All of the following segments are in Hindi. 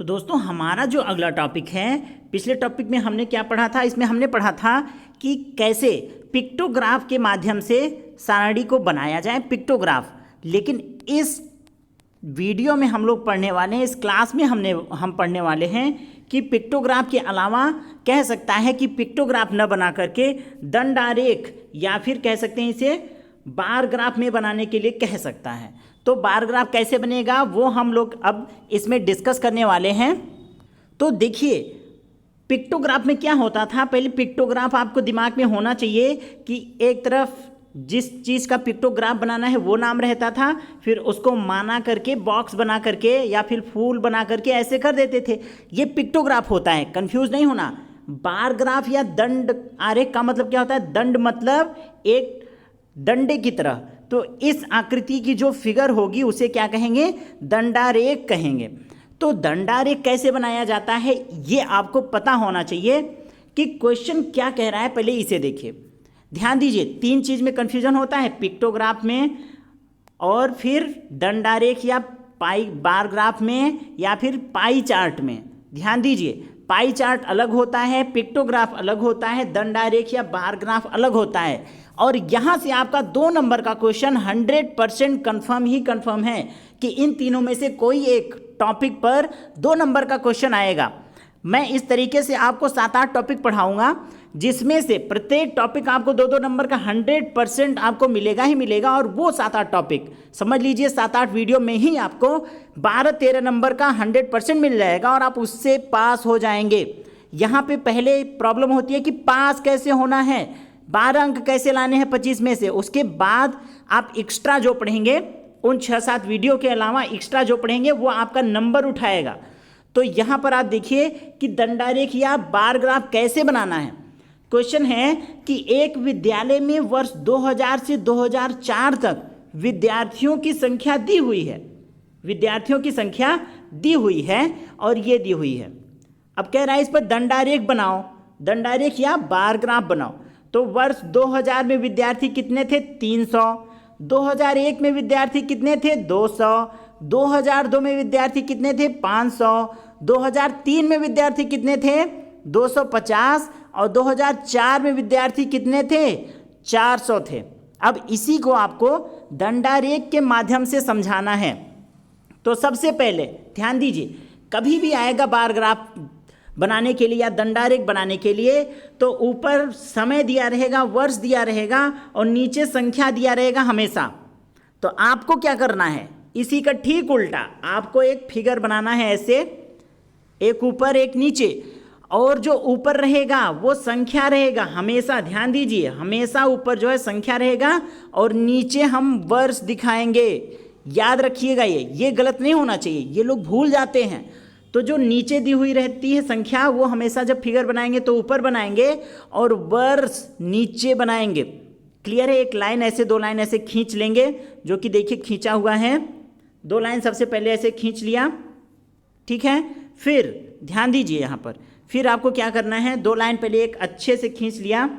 तो दोस्तों हमारा जो अगला टॉपिक है, पिछले टॉपिक में हमने क्या पढ़ा था, इसमें हमने पढ़ा था कि कैसे पिक्टोग्राफ के माध्यम से सारणी को बनाया जाए, पिक्टोग्राफ। लेकिन इस वीडियो में हम लोग पढ़ने वाले हैं, इस क्लास में हम पढ़ने वाले हैं कि पिक्टोग्राफ के अलावा कह सकता है कि पिक्टोग्राफ न बना करके दंड आरेख या फिर कह सकते हैं इसे बार ग्राफ में बनाने के लिए कह सकता है। तो बार ग्राफ कैसे बनेगा वो हम लोग अब इसमें डिस्कस करने वाले हैं। तो देखिए पिक्टोग्राफ में क्या होता था, पहले पिक्टोग्राफ आपको दिमाग में होना चाहिए कि एक तरफ जिस चीज़ का पिक्टोग्राफ बनाना है वो नाम रहता था, फिर उसको माना करके बॉक्स बना करके या फिर फूल बना करके ऐसे कर देते थे। ये पिक्टोग्राफ होता है, कंफ्यूज नहीं होना। बार ग्राफ या दंड आरेख का मतलब क्या होता है, दंड मतलब एक डंडे की तरह। तो इस आकृति की जो फिगर होगी उसे क्या कहेंगे, दंडारेख कहेंगे। तो दंडारेख कैसे बनाया जाता है ये आपको पता होना चाहिए कि क्वेश्चन क्या कह रहा है। पहले इसे देखिए, ध्यान दीजिए, तीन चीज़ में कन्फ्यूजन होता है, पिक्टोग्राफ में और फिर दंडारेख या पाई बार ग्राफ में या फिर पाई चार्ट में। ध्यान दीजिए, पाई चार्ट अलग होता है, पिक्टोग्राफ अलग होता है, दंडारेख या बार ग्राफ अलग होता है। और यहाँ से आपका 2 नंबर का क्वेश्चन 100% कन्फर्म है कि इन तीनों में से कोई एक टॉपिक पर 2 नंबर का क्वेश्चन आएगा। मैं इस तरीके से आपको 7-8 टॉपिक पढ़ाऊंगा जिसमें से प्रत्येक टॉपिक आपको 2-2 नंबर का 100% आपको मिलेगा ही मिलेगा। और वो 7-8 टॉपिक समझ लीजिए 7-8 वीडियो में ही आपको 12-13 नंबर का 100% मिल जाएगा और आप उससे पास हो जाएंगे। यहाँ पे पहले प्रॉब्लम होती है कि पास कैसे होना है, 12 अंक कैसे लाने हैं 25 में से। उसके बाद आप एक्स्ट्रा जो पढ़ेंगे, उन 6-7 वीडियो के अलावा एक्स्ट्रा जो पढ़ेंगे वो आपका नंबर उठाएगा। तो यहाँ पर आप देखिए कि दंडारेख या बार ग्राफ कैसे बनाना है। क्वेश्चन है कि एक विद्यालय में वर्ष 2000 से 2004 तक विद्यार्थियों की संख्या दी हुई है, विद्यार्थियों की संख्या दी हुई है और ये दी हुई है। अब कह रहा है इस पर दंडारेख बनाओ, दंडारेख या बार ग्राफ बनाओ। तो वर्ष 2000 में विद्यार्थी कितने थे, 300। 2001 में विद्यार्थी कितने थे, 200। 2002 में विद्यार्थी कितने थे, 500। 2003 में विद्यार्थी कितने थे, 250। और 2004 में विद्यार्थी कितने थे, 400 थे। अब इसी को आपको दंडारेख के माध्यम से समझाना है। तो सबसे पहले ध्यान दीजिए, कभी भी आएगा बार ग्राफ बनाने के लिए या दंडारेख बनाने के लिए तो ऊपर समय दिया रहेगा, वर्ष दिया रहेगा और नीचे संख्या दिया रहेगा हमेशा। तो आपको क्या करना है, इसी का ठीक उल्टा आपको एक फिगर बनाना है, ऐसे एक ऊपर एक नीचे। और जो ऊपर रहेगा वो संख्या रहेगा हमेशा, ध्यान दीजिए, हमेशा ऊपर जो है संख्या रहेगा और नीचे हम वर्ष दिखाएंगे। याद रखिएगा, ये गलत नहीं होना चाहिए, ये लोग भूल जाते हैं। तो जो नीचे दी हुई रहती है संख्या वो हमेशा जब फिगर बनाएंगे तो ऊपर बनाएंगे और वर्ष नीचे बनाएंगे। क्लियर है, एक लाइन ऐसे 2 लाइन ऐसे खींच लेंगे, जो कि देखिए खींचा हुआ है। 2 लाइन सबसे पहले ऐसे खींच लिया, ठीक है। फिर ध्यान दीजिए यहाँ पर, फिर आपको क्या करना है, 2 लाइन पहले एक अच्छे से खींच लिया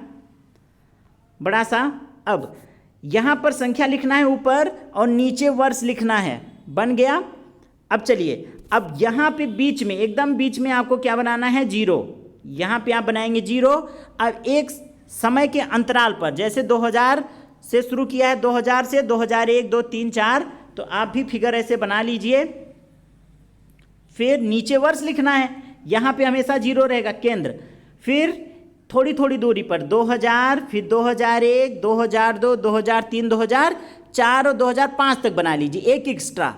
बड़ा सा। अब यहाँ पर संख्या लिखना है ऊपर और नीचे वर्ष लिखना है, बन गया। अब चलिए, अब यहाँ पे बीच में, एकदम बीच में आपको क्या बनाना है, 0। यहाँ पे आप बनाएंगे 0। अब एक समय के अंतराल पर, जैसे 2000 से शुरू किया है, 2000 से 2001, 2, 3, 4, तो आप भी फिगर ऐसे बना लीजिए। फिर नीचे वर्ष लिखना है, यहाँ पे हमेशा 0 रहेगा केंद्र। फिर थोड़ी थोड़ी दूरी पर 2000, फिर 2001, 2002, 2003, 2004 और 2005 तक बना लीजिए, एक एक्स्ट्रा।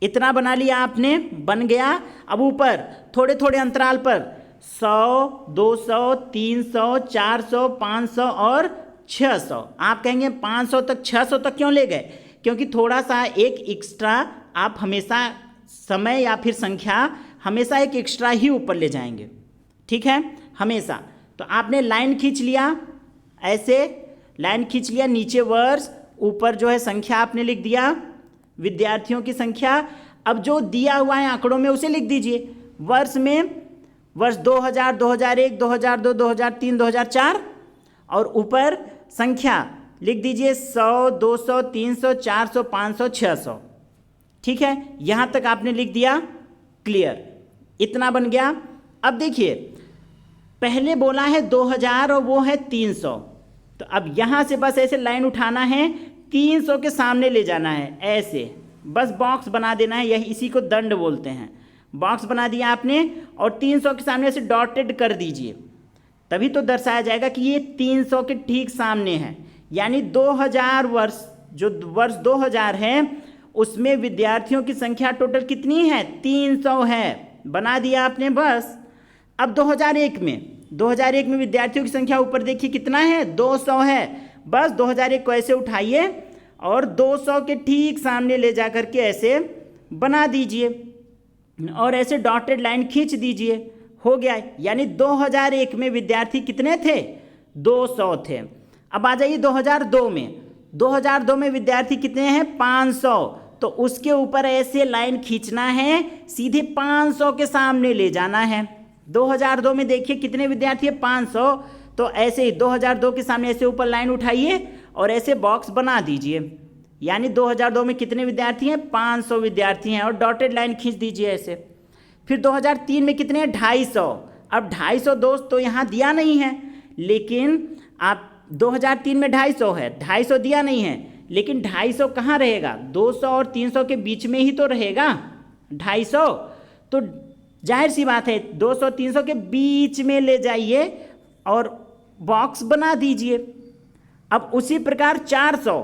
इतना बना लिया आपने, बन गया। अब ऊपर थोड़े थोड़े अंतराल पर 100, 200, 300, 400, 500 और 600। आप कहेंगे 500 तक 600 तक क्यों ले गए, क्योंकि थोड़ा सा एक एक्स्ट्रा आप हमेशा समय या फिर संख्या हमेशा एक एक्स्ट्रा ही ऊपर ले जाएंगे, ठीक है, हमेशा। तो आपने लाइन खींच लिया, ऐसे लाइन खींच लिया, नीचे वर्ष, ऊपर जो है संख्या आपने लिख दिया, विद्यार्थियों की संख्या। अब जो दिया हुआ है आंकड़ों में उसे लिख दीजिए। वर्ष में वर्ष 2000, 2001, 2002, 2003, 2004 और ऊपर संख्या लिख दीजिए 100, 200, 300, 400, 500, 600। ठीक है, यहाँ तक आपने लिख दिया, क्लियर। इतना बन गया। अब देखिए पहले बोला है 2000 और वो है 300, तो अब यहाँ से बस ऐसे लाइन उठाना है, 300 के सामने ले जाना है, ऐसे बस बॉक्स बना देना है, यही इसी को दंड बोलते हैं। बॉक्स बना दिया आपने और 300 के सामने ऐसे डॉटेड कर दीजिए, तभी तो दर्शाया जाएगा कि ये 300 के ठीक सामने है। यानी 2000 वर्ष, जो वर्ष 2000 है उसमें विद्यार्थियों की संख्या टोटल कितनी है, 300 है। बना दिया आपने बस। अब 2001 में विद्यार्थियों की संख्या ऊपर देखिए कितना है, 200 है। बस 2001 को ऐसे उठाइए और 200 के ठीक सामने ले जा करके ऐसे बना दीजिए और ऐसे डॉटेड लाइन खींच दीजिए, हो गया। यानी 2001 में विद्यार्थी कितने थे, 200 थे। अब आ जाइए 2002 में। 2002 में विद्यार्थी कितने हैं, 500, तो उसके ऊपर ऐसे लाइन खींचना है, सीधे 500 के सामने ले जाना है। 2002 में देखिए कितने विद्यार्थी है, 500, तो ऐसे ही 2002 के सामने ऐसे ऊपर लाइन उठाइए और ऐसे बॉक्स बना दीजिए। यानी 2002 में कितने विद्यार्थी हैं, 500 विद्यार्थी हैं, और डॉटेड लाइन खींच दीजिए ऐसे। फिर 2003 में कितने हैं, 250। अब 250 दोस्त तो यहाँ दिया नहीं है, लेकिन आप 2003 में 250 है, 250 दिया नहीं है, लेकिन 250 कहाँ रहेगा, 200 और 300 के बीच में ही तो रहेगा 250। तो जाहिर सी बात है 200 300 के बीच में ले जाइए और बॉक्स बना दीजिए। अब उसी प्रकार 400,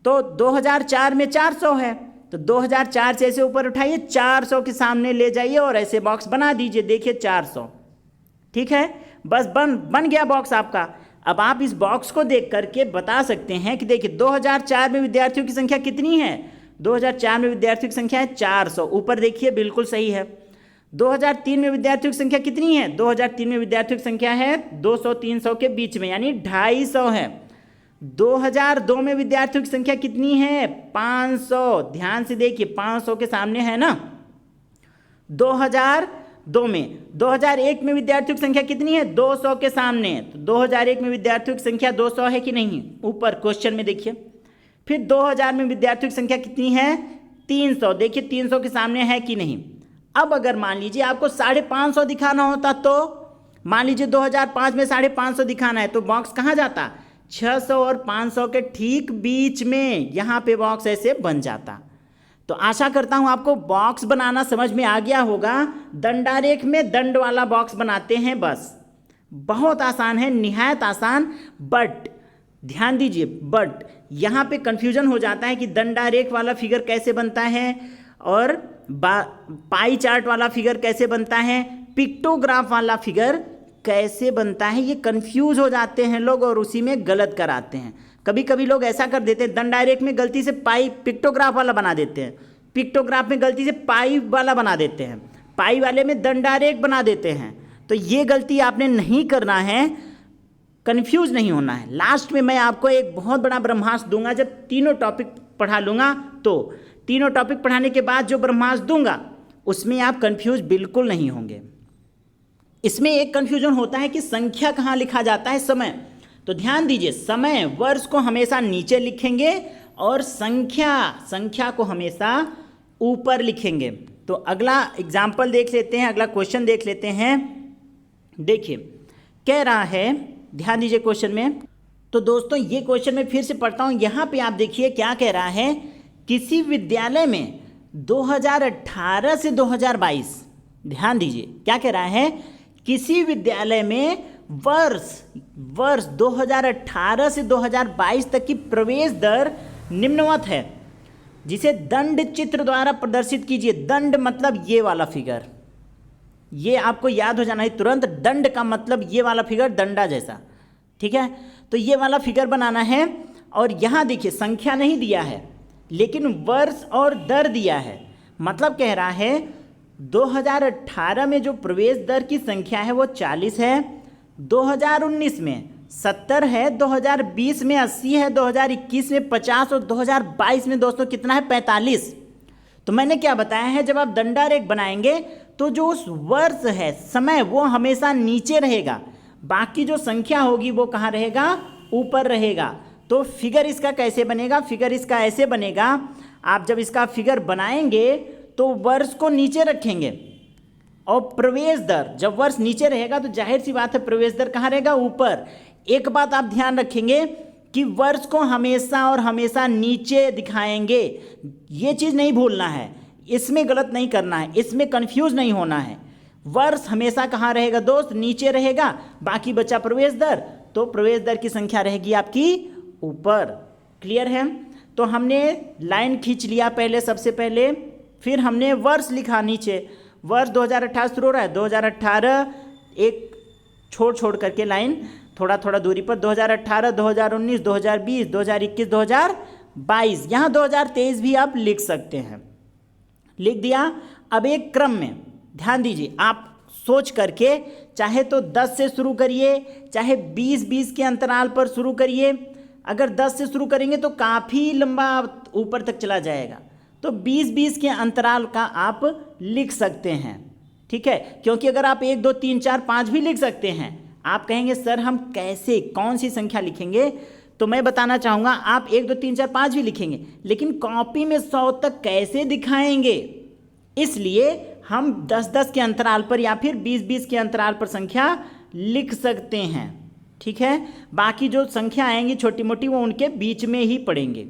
तो 2004 में 400 है, तो 2004 से ऐसे ऊपर उठाइए, 400 के सामने ले जाइए और ऐसे बॉक्स बना दीजिए। देखिए 400, ठीक है, बस बन गया बॉक्स आपका। अब आप इस बॉक्स को देख करके बता सकते हैं कि देखिए 2004 में विद्यार्थियों की संख्या कितनी है, 2004 में विद्यार्थियों की संख्या है 400, ऊपर देखिए बिल्कुल सही है। 2003 में विद्यार्थियों की संख्या कितनी है, 2003 में विद्यार्थियों की संख्या है 200-300 के बीच में, यानी 250 है। 2002 में विद्यार्थियों की संख्या कितनी है, 500, ध्यान से देखिए 500 के सामने है ना। 2002 में 2001 में विद्यार्थियों की संख्या कितनी है, 200 के सामने, तो 2001 में विद्यार्थियों की संख्या 200 है कि नहीं, ऊपर क्वेश्चन में देखिए। फिर 2000 में विद्यार्थियों की संख्या कितनी है, 300, देखिए 300 के सामने है कि नहीं। अब अगर मान लीजिए आपको 550 दिखाना होता, तो मान लीजिए 2005 में 550 दिखाना है, तो बॉक्स कहाँ जाता, 600 और 500 के ठीक बीच में यहाँ पे बॉक्स ऐसे बन जाता। तो आशा करता हूँ आपको बॉक्स बनाना समझ में आ गया होगा। दंडारेख में दंड वाला बॉक्स बनाते हैं, बस बहुत आसान है, निहायत आसान। बट ध्यान दीजिए, बट यहाँ पे कंफ्यूजन हो जाता है कि दंडारेख वाला फिगर कैसे बनता है और पाई चार्ट वाला फिगर कैसे बनता है, पिक्टोग्राफ वाला फिगर कैसे बनता है, ये कंफ्यूज हो जाते हैं लोग और उसी में गलत कराते हैं। कभी कभी लोग ऐसा कर देते हैं, दंडारेख में गलती से पाई पिक्टोग्राफ वाला बना देते हैं, पिक्टोग्राफ में गलती से पाई वाला बना देते हैं, पाई वाले में दंडारेख बना देते हैं। तो ये गलती आपने नहीं करना है, कंफ्यूज नहीं होना है। लास्ट में मैं आपको एक बहुत बड़ा ब्रह्मास्त्र दूंगा, जब तीनों टॉपिक पढ़ा लूँगा, तो तीनों टॉपिक पढ़ाने के बाद जो ब्रह्मास्त्र दूंगा उसमें आप कंफ्यूज बिल्कुल नहीं होंगे। इसमें एक कंफ्यूजन होता है कि संख्या कहाँ लिखा जाता है, समय। तो ध्यान दीजिए, समय वर्ष को हमेशा नीचे लिखेंगे और संख्या को हमेशा ऊपर लिखेंगे। तो अगला एग्जाम्पल देख लेते हैं, अगला क्वेश्चन देख लेते हैं। देखिए कह रहा है, ध्यान दीजिए क्वेश्चन में। तो दोस्तों ये क्वेश्चन मैं फिर से पढ़ता हूँ। यहाँ पे आप देखिए क्या कह रहा है, किसी विद्यालय में 2018 से 2022, ध्यान दीजिए क्या कह रहा है, किसी विद्यालय में वर्ष 2018 से 2022 तक की प्रवेश दर निम्नवत है, जिसे दंड चित्र द्वारा प्रदर्शित कीजिए। दंड मतलब ये वाला फिगर, ये आपको याद हो जाना है तुरंत। दंड का मतलब ये वाला फिगर, डंडा जैसा, ठीक है। तो ये वाला फिगर बनाना है और यहाँ देखिए संख्या नहीं दिया है, लेकिन वर्ष और दर दिया है। मतलब कह रहा है 2018 में जो प्रवेश दर की संख्या है वो 40 है, 2019 में 70 है, 2020 में 80 है, 2021 में 50 और 2022 में दोस्तों कितना है, 45। तो मैंने क्या बताया है, जब आप दंडारेख बनाएंगे तो जो उस वर्ष है, समय, वो हमेशा नीचे रहेगा, बाकी जो संख्या होगी वो कहाँ रहेगा, ऊपर रहेगा। तो फिगर इसका कैसे बनेगा, फिगर इसका ऐसे बनेगा, आप जब इसका फिगर बनाएंगे तो वर्ष को नीचे रखेंगे, और प्रवेश दर, जब वर्ष नीचे रहेगा तो जाहिर सी बात है प्रवेश दर कहाँ रहेगा, ऊपर। एक बात आप ध्यान रखेंगे कि वर्ष को हमेशा और हमेशा नीचे दिखाएंगे, ये चीज़ नहीं भूलना है, इसमें गलत नहीं करना है, इसमें कंफ्यूज नहीं होना है। वर्ष हमेशा कहाँ रहेगा दोस्त, नीचे रहेगा, बाकी बचा प्रवेश दर, तो प्रवेश दर की संख्या रहेगी आपकी ऊपर। क्लियर है? तो हमने लाइन खींच लिया पहले, सबसे पहले, फिर हमने वर्ष लिखा नीचे, वर्ष 2018 शुरू हो रहा है, 2018 एक छोड़ करके लाइन थोड़ा थोड़ा दूरी पर, 2018, 2019, 2020, 2021, 2022, यहाँ 2023 भी आप लिख सकते हैं। लिख दिया। अब एक क्रम में ध्यान दीजिए, आप सोच करके चाहे तो 10 से शुरू करिए, चाहे 20-20 के अंतराल पर शुरू करिए। अगर 10 से शुरू करेंगे तो काफ़ी लंबा ऊपर तक चला जाएगा, तो 20-20 के अंतराल का आप लिख सकते हैं। ठीक है, क्योंकि अगर आप 1, 2, 3, 4, 5 भी लिख सकते हैं, आप कहेंगे सर हम कैसे, कौन सी संख्या लिखेंगे, तो मैं बताना चाहूँगा आप 1, 2, 3, 4, 5 भी लिखेंगे, लेकिन कॉपी में 100 तक कैसे दिखाएंगे, इसलिए हम 10-10 के अंतराल पर या फिर 20-20 के अंतराल पर संख्या लिख सकते हैं। ठीक है, बाकी जो संख्या आएंगी छोटी मोटी वो उनके बीच में ही पड़ेंगे,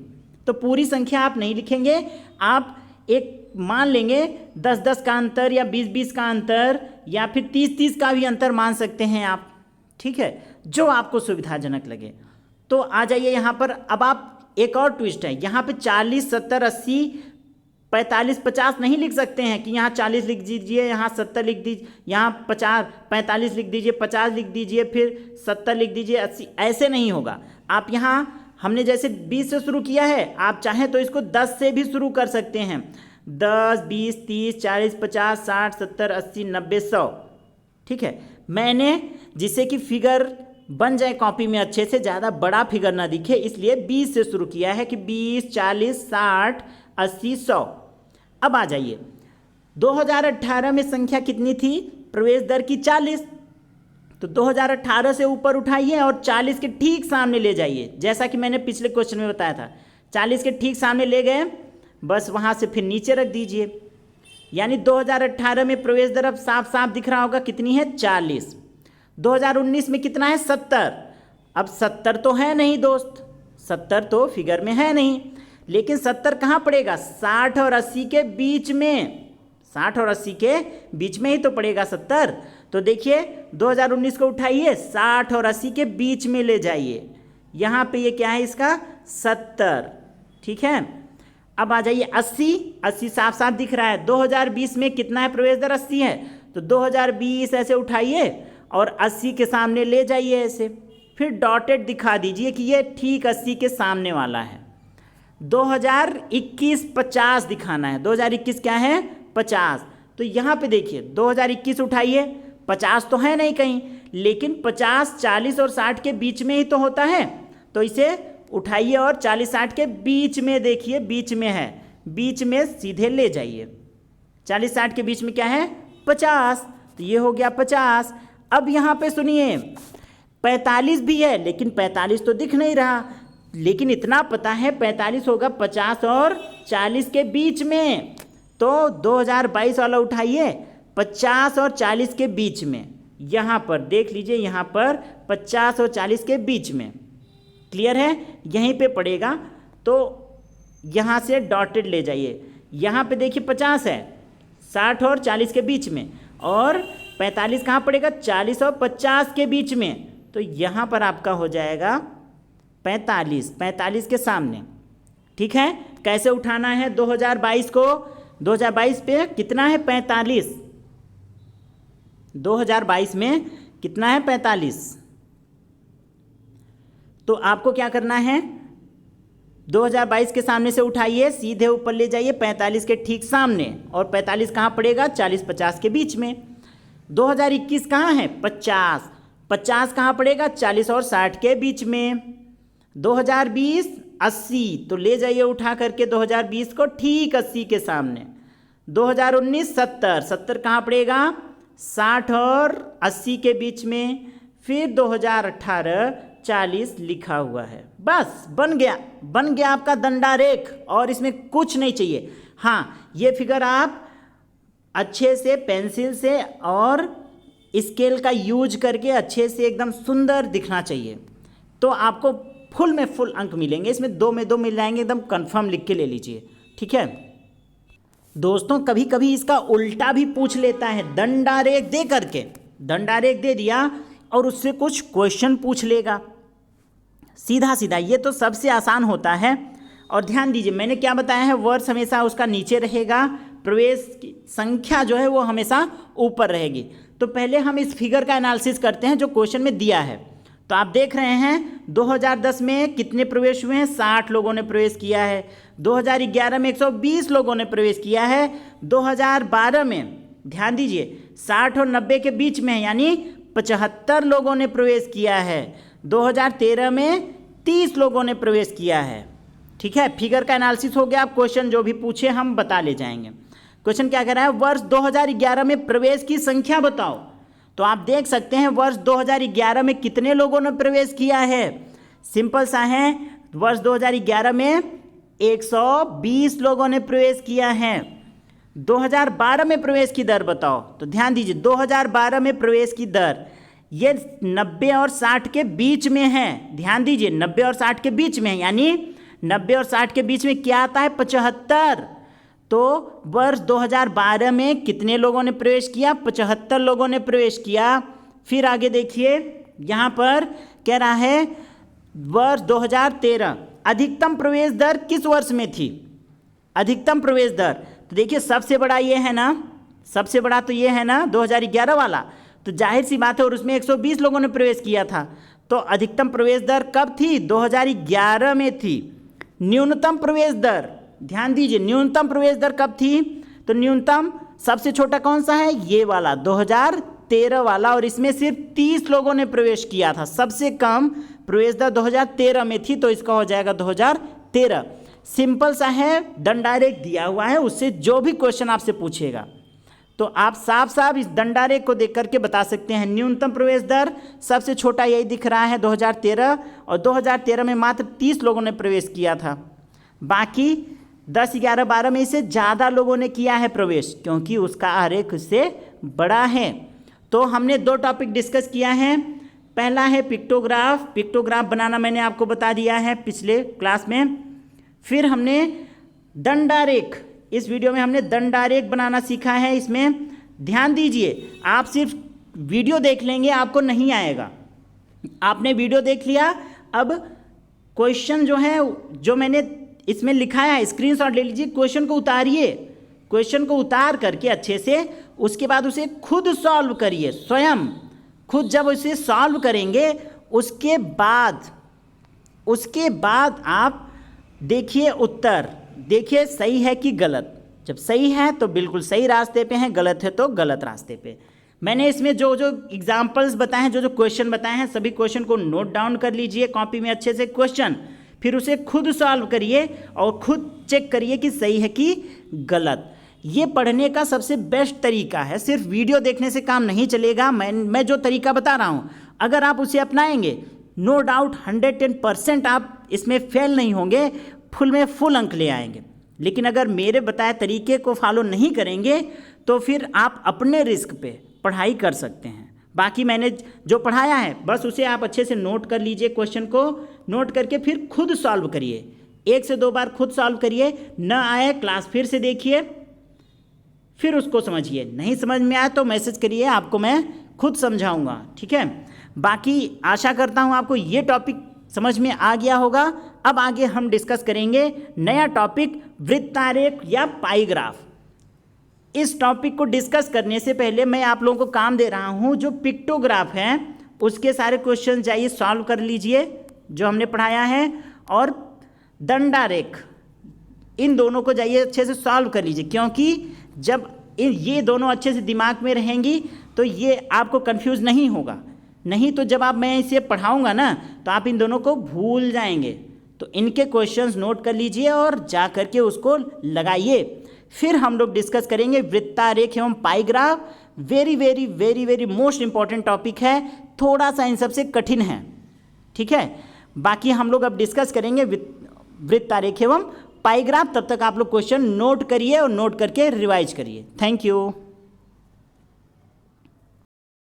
तो पूरी संख्या आप नहीं लिखेंगे, आप एक मान लेंगे 10-10 का अंतर या 20-20 का अंतर या फिर 30-30 का भी अंतर मान सकते हैं आप। ठीक है, जो आपको सुविधाजनक लगे। तो आ जाइए यहाँ पर, अब आप एक और ट्विस्ट है, यहाँ पे 40, 70, 80, 45, 50 नहीं लिख सकते हैं कि यहाँ 40 लिख दीजिए, यहाँ 70 लिख दीजिए, यहाँ 45 लिख दीजिए, 50 लिख दीजिए, फिर 70 लिख दीजिए, 80, ऐसे नहीं होगा। आप यहाँ हमने जैसे 20 से शुरू किया है, आप चाहें तो इसको 10 से भी शुरू कर सकते हैं, 10, 20, 30, 40, 50, 60, 70, 80, 90, 100। ठीक है, मैंने जिससे कि फिगर बन जाए कॉपी में अच्छे से, ज़्यादा बड़ा फिगर ना दिखे, इसलिए 20 से शुरू किया है कि 20, 40, 60, 80, 100। अब आ जाइए, 2018 में संख्या कितनी थी प्रवेश दर की, 40, तो 2018 से ऊपर उठाइए और 40 के ठीक सामने ले जाइए, जैसा कि मैंने पिछले क्वेश्चन में बताया था। 40 के ठीक सामने ले गए, बस वहाँ से फिर नीचे रख दीजिए, यानी 2018 में प्रवेश दर अब साफ साफ दिख रहा होगा कितनी है, 40। 2019 में कितना है, 70। अब 70 तो है नहीं दोस्त, 70 तो फिगर में है नहीं, लेकिन 70 कहाँ पड़ेगा, 60 और 80 के बीच में, 60 और 80 के बीच में ही तो पड़ेगा 70। तो देखिए 2019 को उठाइए, 60 और 80 के बीच में ले जाइए, यहाँ पे ये क्या है इसका 70। ठीक है, अब आ जाइए 80 साफ साफ दिख रहा है। 2020 में कितना है प्रवेश दर, 80 है, तो 2020 ऐसे उठाइए और 80 के सामने ले जाइए ऐसे, फिर डॉटेड दिखा दीजिए कि ये ठीक 80 के सामने वाला है। 2021 50 दिखाना है, 2021 क्या है 50, तो यहाँ पे देखिए 2021 उठाइए, 50 तो है नहीं कहीं, लेकिन 50, 40 और 60 के बीच में ही तो होता है, तो इसे उठाइए और 40-60 के बीच में देखिए, बीच में है, बीच में सीधे ले जाइए। 40-60 के बीच में क्या है 50, तो ये हो गया 50। अब यहाँ पे सुनिए 45 भी है, लेकिन 45 तो दिख नहीं रहा, लेकिन इतना पता है 45 होगा 50 और 40 के बीच में, तो 2022 वाला उठाइए 50 और 40 के बीच में, यहाँ पर देख लीजिए, यहाँ पर 50 और 40 के बीच में। क्लियर है, यहीं पे पड़ेगा, तो यहाँ से डॉटेड ले जाइए। यहाँ पे देखिए 50 है, 60 और 40 के बीच में, और 45 कहाँ पड़ेगा, 40 और 50 के बीच में, तो यहाँ पर आपका हो जाएगा 45 के सामने। ठीक है, कैसे उठाना है 2022 को, 2022 पे कितना है 45, 2022 में कितना है 45, तो आपको क्या करना है 2022 के सामने से उठाइए, सीधे ऊपर ले जाइए 45 के ठीक सामने, और 45 कहाँ पड़ेगा 40-50 के बीच में। 2021 कहाँ है 50 कहाँ पड़ेगा 40 और 60 के बीच में। 2020 80, तो ले जाइए उठा करके 2020 को ठीक 80 के सामने। 2019 70 कहाँ पड़ेगा 60 और 80 के बीच में। फिर 2018 40 लिखा हुआ है, बस बन गया आपका दंडारेख, और इसमें कुछ नहीं चाहिए। हाँ, ये फिगर आप अच्छे से पेंसिल से और स्केल का यूज करके अच्छे से एकदम सुंदर दिखना चाहिए, तो आपको फुल में फुल अंक मिलेंगे। इसमें 2 में 2 मिल जाएंगे, एकदम कंफर्म लिख के ले लीजिए, ठीक है दोस्तों। कभी कभी इसका उल्टा भी पूछ लेता है, दंडारेख दे करके, दंडारेख दे दिया और उससे कुछ क्वेश्चन पूछ लेगा सीधा सीधा। ये तो सबसे आसान होता है। और ध्यान दीजिए मैंने क्या बताया है, वर्ष हमेशा उसका नीचे रहेगा, प्रवेश की संख्या जो है वो हमेशा ऊपर रहेगी। तो पहले हम इस फिगर का एनालिसिस करते हैं जो क्वेश्चन में दिया है। तो आप देख रहे हैं 2010 में कितने प्रवेश हुए हैं, 60 लोगों ने प्रवेश किया है। 2011 में 120 लोगों ने प्रवेश किया है। 2012 में ध्यान दीजिए 60 और 90 के बीच में है, यानी 75 लोगों ने प्रवेश किया है। 2013 में 30 लोगों ने प्रवेश किया है, ठीक है। फिगर का एनालिसिस हो गया। अब क्वेश्चन जो भी पूछे हम बता ले जाएंगे। क्वेश्चन क्या कह रहा है, वर्ष 2011 में प्रवेश की संख्या बताओ। तो आप देख सकते हैं वर्ष 2011 में कितने लोगों ने प्रवेश किया है, सिंपल सा है। वर्ष 2011 में 120 लोगों ने प्रवेश किया है। 2012 में प्रवेश की दर बताओ। तो ध्यान दीजिए 2012 में प्रवेश की दर ये 90 और 60 के बीच में है। ध्यान दीजिए 90 और 60 के बीच में है, यानी 90 और 60 के बीच में क्या आता है, 75। तो वर्ष 2012 में कितने लोगों ने प्रवेश किया, 75 लोगों ने प्रवेश किया। फिर आगे देखिए यहाँ पर कह रहा है वर्ष 2013 अधिकतम प्रवेश दर किस वर्ष में थी, अधिकतम प्रवेश दर। तो देखिए सबसे बड़ा ये है ना, सबसे बड़ा तो ये है ना 2011 वाला, तो जाहिर सी बात है, और उसमें 120 लोगों ने प्रवेश किया था। तो अधिकतम प्रवेश दर कब थी, 2011 में थी। न्यूनतम प्रवेश दर, ध्यान दीजिए न्यूनतम प्रवेश दर कब थी, तो न्यूनतम सबसे छोटा कौन सा है, ये वाला 2013 वाला, और इसमें सिर्फ 30 लोगों ने प्रवेश किया था। सबसे कम प्रवेश दर 2013 में थी, तो इसका हो जाएगा 2013। सिंपल सा है, दंडारेख दिया हुआ है, उससे जो भी क्वेश्चन आपसे पूछेगा तो आप साफ साफ इस दंडारेख को देख करके बता सकते हैं। न्यूनतम प्रवेश दर सबसे छोटा यही दिख रहा है 2013, और 2013 में मात्र 30 लोगों ने प्रवेश किया था। बाकी 10, 11, 12 में इससे ज़्यादा लोगों ने किया है प्रवेश, क्योंकि उसका आरेख उससे बड़ा है। तो हमने 2 टॉपिक डिस्कस किया है। पहला है पिक्टोग्राफ, पिक्टोग्राफ बनाना मैंने आपको बता दिया है पिछले क्लास में। फिर हमने दंडारेख, इस वीडियो में हमने दंडारेख बनाना सीखा है। इसमें ध्यान दीजिए आप सिर्फ वीडियो देख लेंगे आपको नहीं आएगा। आपने वीडियो देख लिया, अब क्वेश्चन जो है जो मैंने इसमें लिखा है स्क्रीनशॉट ले लीजिए, क्वेश्चन को उतारिए, क्वेश्चन को उतार करके अच्छे से उसके बाद उसे खुद सॉल्व करिए, स्वयं खुद जब उसे सॉल्व करेंगे उसके बाद आप देखिए उत्तर, देखिए सही है कि गलत। जब सही है तो बिल्कुल सही रास्ते पे हैं, गलत है तो गलत रास्ते पे। मैंने इसमें जो जो एग्जाम्पल्स बताए हैं, जो जो क्वेश्चन बताए हैं, सभी क्वेश्चन को नोट डाउन कर लीजिए कॉपी में अच्छे से क्वेश्चन, फिर उसे खुद सॉल्व करिए और खुद चेक करिए कि सही है कि गलत। ये पढ़ने का सबसे बेस्ट तरीका है, सिर्फ वीडियो देखने से काम नहीं चलेगा। मैं जो तरीका बता रहा हूँ अगर आप उसे अपनाएंगे, नो डाउट 110% आप इसमें फेल नहीं होंगे, फुल में फुल अंक ले आएंगे। लेकिन अगर मेरे बताए तरीके को फॉलो नहीं करेंगे तो फिर आप अपने रिस्क पे पढ़ाई कर सकते हैं। बाकी मैंने जो पढ़ाया है बस उसे आप अच्छे से नोट कर लीजिए, क्वेश्चन को नोट करके फिर खुद सॉल्व करिए, 1 से 2 बार खुद सॉल्व करिए। न आए क्लास फिर से देखिए, फिर उसको समझिए। नहीं समझ में आया तो मैसेज करिए, आपको मैं खुद समझाऊंगा, ठीक है। बाकी आशा करता हूँ आपको ये टॉपिक समझ में आ गया होगा। अब आगे हम डिस्कस करेंगे नया टॉपिक वृत्तारेख या पाईग्राफ। इस टॉपिक को डिस्कस करने से पहले मैं आप लोगों को काम दे रहा हूं, जो पिक्टोग्राफ है उसके सारे क्वेश्चन जाइए सॉल्व कर लीजिए जो हमने पढ़ाया है, और दंडारेख इन दोनों को जाइए अच्छे से सॉल्व कर लीजिए, क्योंकि जब ये दोनों अच्छे से दिमाग में रहेंगी तो ये आपको कंफ्यूज नहीं होगा। नहीं तो जब मैं इसे पढ़ाऊंगा ना तो आप इन दोनों को भूल जाएंगे। तो इनके क्वेश्चंस नोट कर लीजिए और जा करके उसको लगाइए। फिर हम लोग डिस्कस करेंगे वृत्तारेख एवं pie graph. Very very very very most important topic है, थोड़ा सा इन सबसे कठिन है, ठीक है। बाकी हम लोग अब डिस्कस करेंगे वृत्तारेख एवं पाईग्राफ। तब तक आप लोग क्वेश्चन नोट करिए और नोट करके रिवाइज करिए। Thank you.